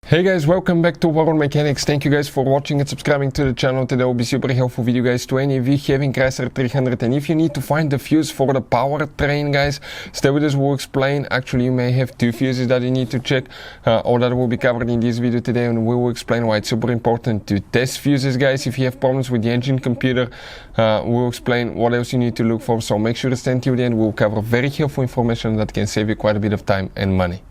Hey guys, welcome back to World Mechanics. Thank you guys for watching and subscribing to the channel. Today will be super helpful video guys to any of you having Chrysler 300, and if you need to find the fuse for the powertrain guys, stay with us, we'll explain. Actually you may have two fuses that you need to check. All that will be covered in this video today, and we will explain why it's super important to test fuses guys. If you have problems with the engine computer, we'll explain what else you need to look for, so make sure to stay till the end. We'll cover very helpful information that can save you quite a bit of time and money.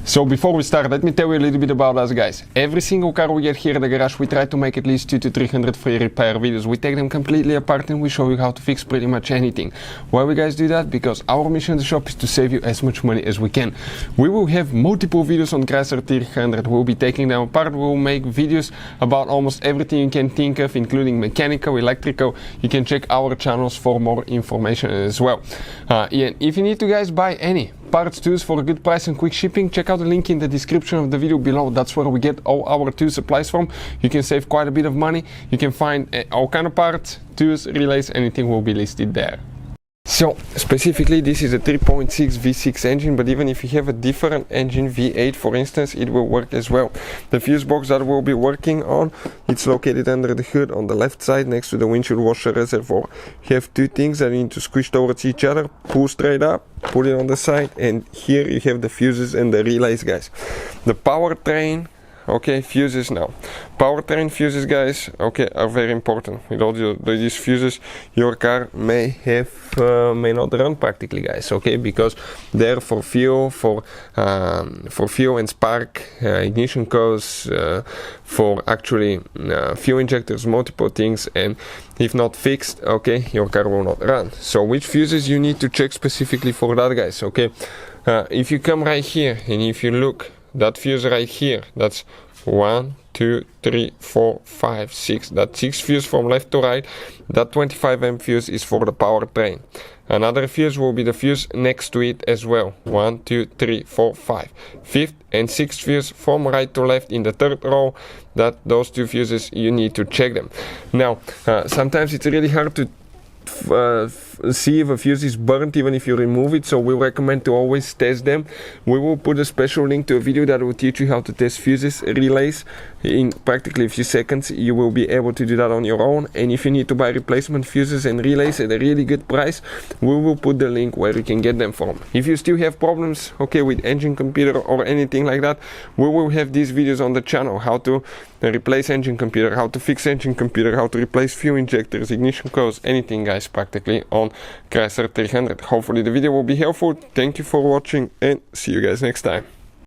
So before we start, let me tell you a little bit about us guys. Every single car we get here at the garage, we try to make at least 200 to 300 free repair videos. We take them completely apart and we show you how to fix pretty much anything. Why we guys do that? Because our mission in the shop is to save you as much money as we can. We will have multiple videos on Chrysler 300. We'll be taking them apart. We'll make videos about almost everything you can think of, including mechanical, electrical. You can check our channels for more information as well. And if you need to guys buy any parts, tools for a good price and quick shipping, check out the link in the description of the video below. That's where we get all our tool supplies from. You can save quite a bit of money. You can find all kind of parts, tools, relays, anything will be listed there. So specifically this is a 3.6 V6 engine, but even if you have a different engine, V8 for instance, it will work as well. The fuse box that we'll be working on, it's located under the hood on the left side next to the windshield washer reservoir. You have two things that you need to squish towards each other, pull straight up, put it on the side, and here you have the fuses and the relays guys. The powertrain, okay, fuses now. Powertrain fuses guys, okay, are very important. With all these fuses, your car may not run practically guys, okay, because they're for fuel, for fuel and spark, ignition coils, for actually fuel injectors, multiple things, and if not fixed, okay, your car will not run. So which fuses you need to check specifically for that guys, okay? If you come right here and if you look, that fuse right here, that's 1, 2, 3, 4, 5, 6. That's 6 fuse from left to right. That 25 amp fuse is for the powertrain. Another fuse will be the fuse next to it as well. 1, 2, 3, 4, 5. Fifth and sixth fuse from right to left in the third row. Those two fuses, you need to check them. Now, sometimes it's really hard to see if a fuse is burnt even if you remove it, so we recommend to always test them. We will put a special link to a video that will teach you how to test fuses, relays in practically a few seconds. You will be able to do that on your own, and if you need to buy replacement fuses and relays at a really good price, we will put the link where you can get them from. If you still have problems, okay, with engine computer or anything like that, we will have these videos on the channel: how to replace engine computer, how to fix engine computer, how to replace fuel injectors, ignition coils, anything guys, practically on Chrysler 300. Hopefully the video will be helpful. Thank you for watching and see you guys next time.